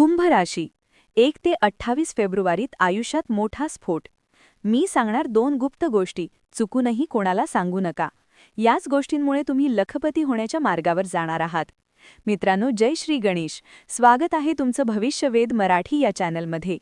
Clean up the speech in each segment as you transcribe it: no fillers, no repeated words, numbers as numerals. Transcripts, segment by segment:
कुंभ राशी 1 ते 28 फेब्रुवारीत आयुष्यात मोठा स्फोट. मी सांगणार 2 गुप्त गोष्टी, चुकूनही कोणाला सांगू नका. याच गोष्टींमुळे तुम्ही लखपती होण्याच्या मार्गावर जाणार आहात. मित्रांनो, जय श्री गणेश. स्वागत आहे तुमचं भविष्यवेध मराठी या चॅनलमध्ये.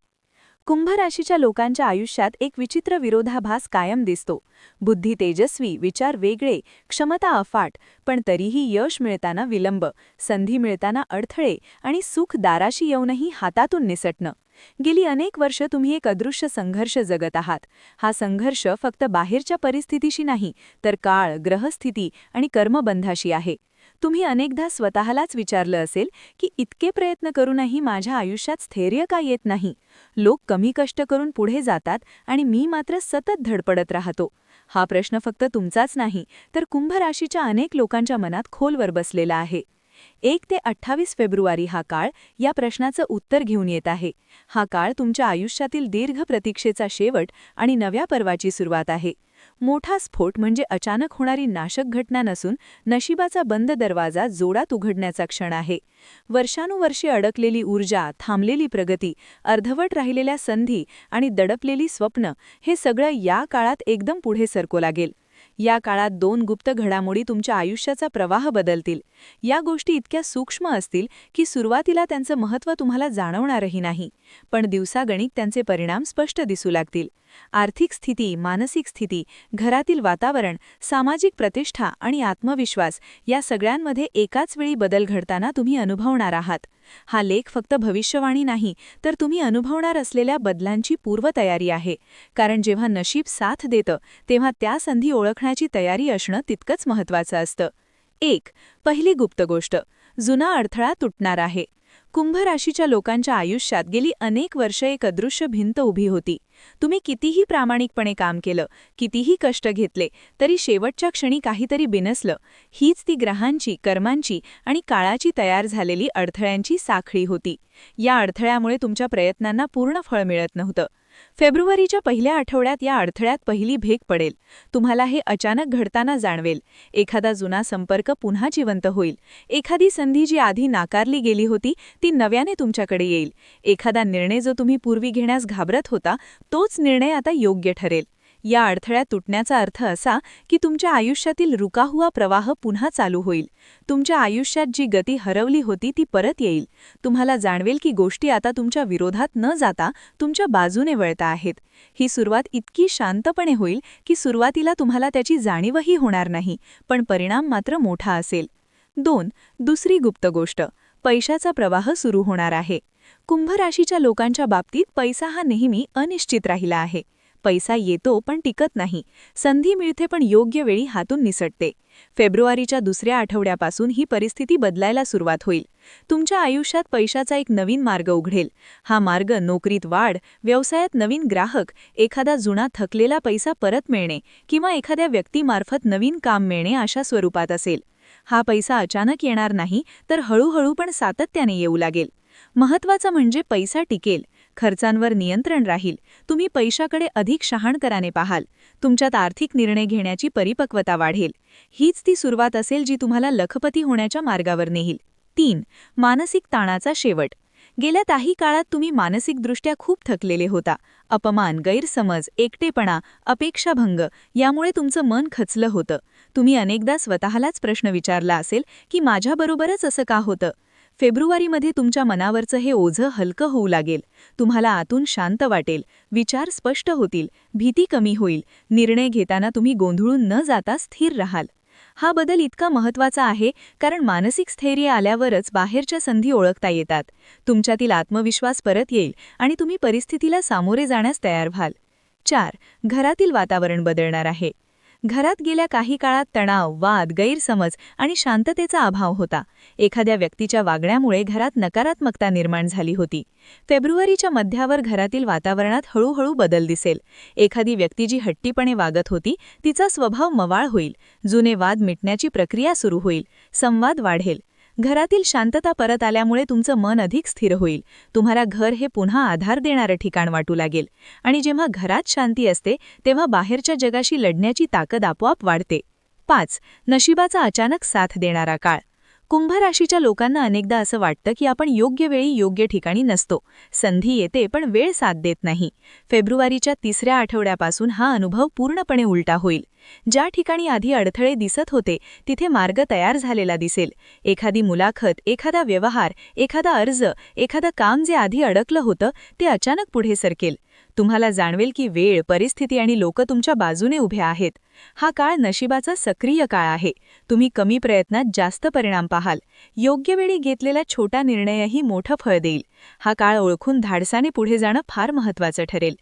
कुंभ राशीच्या लोकांच्या आयुष्यात एक विचित्र विरोधाभास कायम दिसतो. बुद्धी तेजस्वी, विचार वेगळे, क्षमता अफाट, पण तरीही यश मिळताना विलंब, संधी मिळताना अडथळे आणि सुख दाराशी येऊनही हातातून निसटणं. गेली अनेक वर्ष तुम्ही एक अदृश्य संघर्ष जगत आहात. हा संघर्ष फक्त बाहेरच्या परिस्थितीशी नाही, तर काळ, ग्रहस्थिती आणि कर्मबंधाशी आहे. तुम्ही अनेकदा स्वतःलाच विचारलं असेल की इतके प्रयत्न करूनही माझ्या आयुष्यात स्थैर्य का येत नाही. लोक कमी कष्ट करून पुढे जातात आणि मी मात्र सतत धडपडत राहतो. हा प्रश्न फक्त तुमचाच नाही, तर कुंभ राशीच्या अनेक लोकांच्या मनात खोलवर बसलेला आहे. 1 ते 28 फेब्रुवारी हा काळ या प्रश्नाचं उत्तर घेऊन येत आहे. हा काळ तुमच्या आयुष्यातील दीर्घ प्रतीक्षेचा शेवट आणि नव्या पर्वाची सुरुवात आहे. मोठा स्फोट म्हणजे अचानक होणारी नाशक घटना नसून नशिबाचा बंद दरवाजा जोरात उघडण्याचा क्षण आहे. वर्षानुवर्षे अडकलेली ऊर्जा, थांबलेली प्रगती, अर्धवट राहिलेल्या संधी आणि दडपलेली स्वप्न हे सगळं या काळात एकदम पुढे सरकू लागेल. या काळात 2 गुप्त घडामोडी तुमच्या आयुष्याचा प्रवाह बदलतील. या गोष्टी इतक्या सूक्ष्म असतील की सुरुवातीला त्यांचं महत्त्व तुम्हाला जाणवणारही नाही, पण दिवसागणिक त्यांचे परिणाम स्पष्ट दिसू लागतील. आर्थिक स्थिती, मानसिक स्थिती, घरातील वातावरण, सामाजिक प्रतिष्ठा आणि आत्मविश्वास या सगळ्यांमध्ये एकाच वेळी बदल घडताना तुम्ही अनुभवणार आहात. हा लेख फक्त भविष्यवाणी नाही, तर तुम्ही अनुभवणार असलेल्या बदलांची पूर्वतयारी आहे. कारण जेव्हा नशीब साथ देतं, तेव्हा त्या संधी ओळखण्याची तयारी असणं तितकंच महत्त्वाचं असतं. 1. पहिली गुप्त गोष्ट. जुना अडथळा तुटणार आहे. कुंभ राशीच्या लोकांच्या आयुष्यात गेली अनेक वर्ष एक अदृश्य भिंत उभी होती. तुम्ही कितीही प्रामाणिकपणे काम केलं, कितीही कष्ट घेतले, तरी शेवटच्या क्षणी काहीतरी बिनसलं. हीच ती ग्रहांची, कर्मांची आणि काळाची तयार झालेली अडथळ्यांची साखळी होती. या अडथळ्यामुळे तुमच्या प्रयत्नांना पूर्ण फळ मिळत नव्हतं. फेब्रुवारीच्या पहिल्या आठवड्यात या अडथळ्यात पहिली भेग पडेल. तुम्हाला हे अचानक घडताना जाणवेल. एखादा जुना संपर्क पुन्हा जिवंत होईल. एखादी संधी जी आधी नाकारली गेली होती ती नव्याने तुमच्याकडे येईल. एखादा निर्णय जो तुम्ही पूर्वी घेण्यास घाबरत होता, तोच निर्णय आता योग्य ठरेल. या अडथळ्यात तुटण्याचा अर्थ असा की तुमच्या आयुष्यातील रुका हुआ प्रवाह पुन्हा चालू होईल. तुमच्या आयुष्यात जी गती हरवली होती ती परत येईल. तुम्हाला जाणवेल की गोष्टी आता तुमच्या विरोधात न जाता तुमच्या बाजूने वळता आहेत. ही सुरुवात इतकी शांतपणे होईल की सुरुवातीला तुम्हाला त्याची जाणीवही होणार नाही, पण परिणाम मात्र मोठा असेल. 2. दुसरी गुप्त गोष्ट. पैशाचा प्रवाह सुरू होणार आहे. कुंभ राशीच्या लोकांच्या बाबतीत पैसा हा नेहमी अनिश्चित राहिला आहे. पैसा येतो पण टिकत नाही. संधी मिळते पण योग्य वेळी हातून निसटते. फेब्रुवारीच्या दुसऱ्या आठवड्यापासून ही परिस्थिती बदलायला सुरुवात होईल. तुमच्या आयुष्यात पैशाचा एक नवीन मार्ग उघडेल. हा मार्ग नोकरीत वाढ, व्यवसायात नवीन ग्राहक, एखादा जुना थकलेला पैसा परत मिळणे किंवा एखाद्या व्यक्तीमार्फत नवीन काम मिळणे अशा स्वरूपात असेल. हा पैसा अचानक येणार नाही, तर हळूहळू पण सातत्याने येऊ लागेल. महत्त्वाचं म्हणजे पैसा टिकेल, खर्चांवर नियंत्रण राहील. तुम्ही पैशाकडे अधिक शहाणपणाने पाहाल. तुमच्यात आर्थिक निर्णय घेण्याची परिपक्वता वाढेल. हीच ती सुरुवात असेल जी तुम्हाला लखपती होण्याच्या मार्गावर नेईल. 3. मानसिक ताणाचा शेवट. गेल्या काही काळात तुम्ही मानसिकदृष्ट्या खूप थकलेले होता. अपमान, गैरसमज, एकटेपणा, अपेक्षाभंग यामुळे तुमचं मन खचलं होतं. तुम्ही अनेकदा स्वतःलाच प्रश्न विचारला असेल की माझ्याबरोबरच असं का होतं. फेब्रुवारीमध्ये तुमच्या मनावरचं हे ओझं हलकं होऊ लागेल. तुम्हाला आतून शांत वाटेल, विचार स्पष्ट होतील, भीती कमी होईल. निर्णय घेताना तुम्ही गोंधळून न जाता स्थिर राहाल. हा बदल इतका महत्त्वाचा आहे कारण मानसिक स्थैर्य आल्यावरच बाहेरच्या संधी ओळखता येतात. तुमच्यातील आत्मविश्वास परत येईल आणि तुम्ही परिस्थितीला सामोरे जाण्यास तयार व्हाल. 4. घरातील वातावरण बदलणार आहे. घरात गेल्या काही काळात तणाव, वाद, गैरसमज आणि शांततेचा अभाव होता. एखाद्या व्यक्तीच्या वागण्यामुळे घरात नकारात्मकता निर्माण झाली होती. फेब्रुवारीच्या मध्यावर घरातील वातावरणात हळूहळू बदल दिसेल. एखादी व्यक्ती जी हट्टीपणे वागत होती तिचा स्वभाव मवाळ होईल. जुने वाद मिटण्याची प्रक्रिया सुरू होईल. संवाद वाढेल. घरातील शांतता परत आल्यामुळे तुमचं मन अधिक स्थिर होईल. तुम्हाला घर हे पुन्हा आधार देणारं ठिकाण वाटू लागेल. आणि जेव्हा घरात शांती असते तेव्हा बाहेरच्या जगाशी लढण्याची ताकद आपोआप वाढते. 5. नशिबाचा अचानक साथ देणारा काळ. कुंभ राशीच्या लोकांना अनेकदा असं वाटतं की आपण योग्य वेळी योग्य ठिकाणी नसतो. संधी येते पण वेळ साथ देत नाही. फेब्रुवारीच्या 3ऱ्या आठवड्यापासून हा अनुभव पूर्णपणे उलटा होईल. ज्या ठिकाणी आधी अडथळे दिसत होते तिथे मार्ग तयार झालेला दिसेल. एखादी मुलाखत, एखादा व्यवहार, एखादा अर्ज, एखादं काम जे आधी अडकलं होतं ते अचानक पुढे सरकेल. तुम्हाला जाणवेल की वेळ, परिस्थिती आणि लोक तुमच्या बाजूने उभे आहेत. हा काळ नशिबाचा सक्रिय काळ आहे. तुम्ही कमी प्रयत्नात जास्त परिणाम पाहाल. योग्य वेळी घेतलेला छोटा निर्णयही मोठं फळ देईल. हा काळ ओळखून धाडसाने पुढे जाणं फार महत्त्वाचं ठरेल.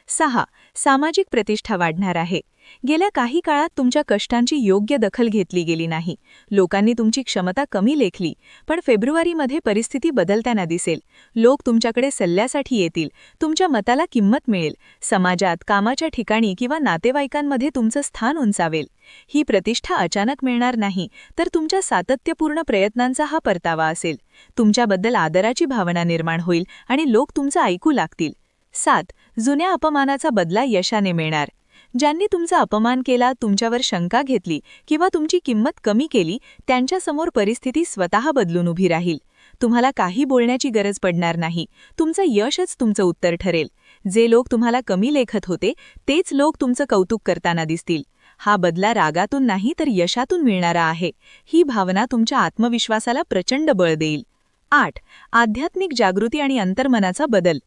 6. सामाजिक प्रतिष्ठा वाढणार आहे. गेल्या काही काळात तुमच्या कष्टांची योग्य दखल घेतली गेली नाही. लोकांनी तुमची क्षमता कमी लेखली. पण फेब्रुवारीमध्ये परिस्थिती बदलताना दिसेल. लोक तुमच्याकडे सल्ल्यासाठी येतील. तुमच्या मताला किंमत मिळेल. समाजात, कामाच्या ठिकाणी किंवा नातेवाईकांमध्ये तुमचं स्थान उंचावेल. ही प्रतिष्ठा अचानक मिळणार नाही, तर तुमच्या सातत्यपूर्ण प्रयत्नांचा हा परतावा असेल. तुमच्याबद्दल आदराची भावना निर्माण होईल आणि लोक तुमचं ऐकू लागतील. 7. जुन्या अपमानाचा बदला यशाने मिळणार. ज्यांनी तुमचा अपमान केला, तुमच्यावर शंका घेतली किंवा तुमची किंमत कमी केली, त्यांच्यासमोर परिस्थिती स्वतः बदलून उभी राहील. तुम्हाला काही बोलण्याची गरज पडणार नाही. तुमचं यशच तुमचं उत्तर ठरेल. जे लोक तुम्हाला कमी लेखत होते तेच लोक तुमचं कौतुक करताना दिसतील. हा बदला रागातून नाही तर यशातून मिळणारा आहे. ही भावना तुमच्या आत्मविश्वासाला प्रचंड बळ देईल. 8. आध्यात्मिक जागृती आणि अंतर्मनाचा बदल.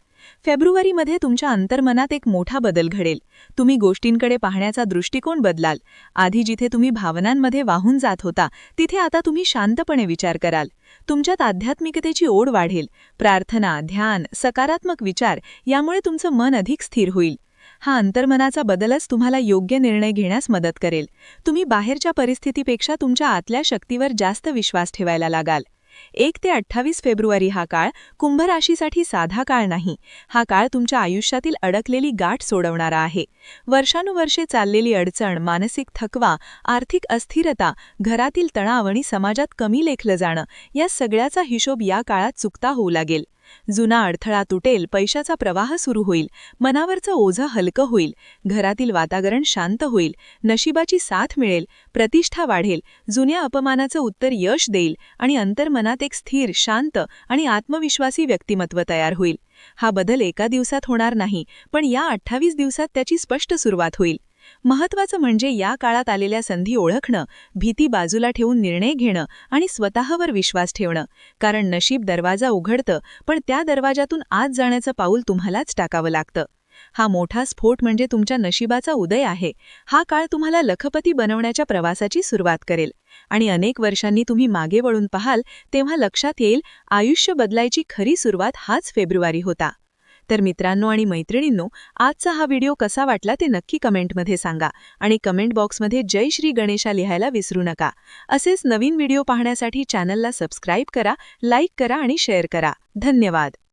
फेब्रुवारीमध्ये तुमच्या अंतर्मनात एक मोठा बदल घडेल. तुम्ही गोष्टींकडे पाहण्याचा दृष्टिकोन बदलाल. आधी जिथे तुम्ही भावनांमध्ये वाहून जात होता तिथे आता तुम्ही शांतपणे विचार कराल. तुमच्यात आध्यात्मिकतेची ओढ वाढेल. प्रार्थना, ध्यान, सकारात्मक विचार यामुळे तुमचं मन अधिक स्थिर होईल. हा अंतर्मनाचा बदलच तुम्हाला योग्य निर्णय घेण्यास मदत करेल. तुम्ही बाहेरच्या परिस्थितीपेक्षा तुमच्या आतल्या शक्तीवर जास्त विश्वास ठेवायला लागाल. 1 ते 28 फेब्रुवारी हा काळ कुंभ राशीसाठी साधा काळ नाही. हा काळ तुमच्या आयुष्यातील अडकलेली गाठ सोडवणारा आहे. वर्षानुवर्षे चाललेली अडचण, मानसिक थकवा, आर्थिक अस्थिरता, घरातील तणाव आणि समाजात कमी लेखलं जाणं या सगळ्याचा हिशोब या काळात चुकता होऊ लागेल. जुना अडथळा तुटेल, पैशाचा प्रवाह सुरू होईल, मनावरचं ओझं हलकं होईल, घरातील वातावरण शांत होईल, नशिबाची साथ मिळेल, प्रतिष्ठा वाढेल, जुन्या अपमानाचं उत्तर यश देईल आणि अंतर्मनात एक स्थिर, शांत आणि आत्मविश्वासी व्यक्तिमत्व तयार होईल. हा बदल एका दिवसात होणार नाही, पण या 28 दिवसात त्याची स्पष्ट सुरुवात होईल. महत्त्वाचं म्हणजे या काळात आलेल्या संधी ओळखणं, भीती बाजूला ठेवून निर्णय घेणं आणि स्वतःवर विश्वास ठेवणं. कारण नशीब दरवाजा उघडतं, पण त्या दरवाजातून आत जाण्याचं पाऊल तुम्हालाच टाकावं लागतं. हा मोठा स्फोट म्हणजे तुमच्या नशिबाचा उदय आहे. हा काळ तुम्हाला लखपती बनवण्याच्या प्रवासाची सुरुवात करेल. आणि अनेक वर्षांनी तुम्ही मागे वळून पाहाल तेव्हा लक्षात येईल, आयुष्य बदलायची खरी सुरुवात हाच फेब्रुवारी होता. तर मित्रांनो आणि मैत्रिणींनो, आजचा हा व्हिडिओ कसा वाटला ते नक्की कमेंटमध्ये सांगा आणि कमेंट बॉक्समध्ये जय श्री गणेशा लिहायला विसरू नका. असेच नवीन व्हिडिओ पाहण्यासाठी चॅनलला सबस्क्राईब करा, लाईक करा आणि शेअर करा. धन्यवाद.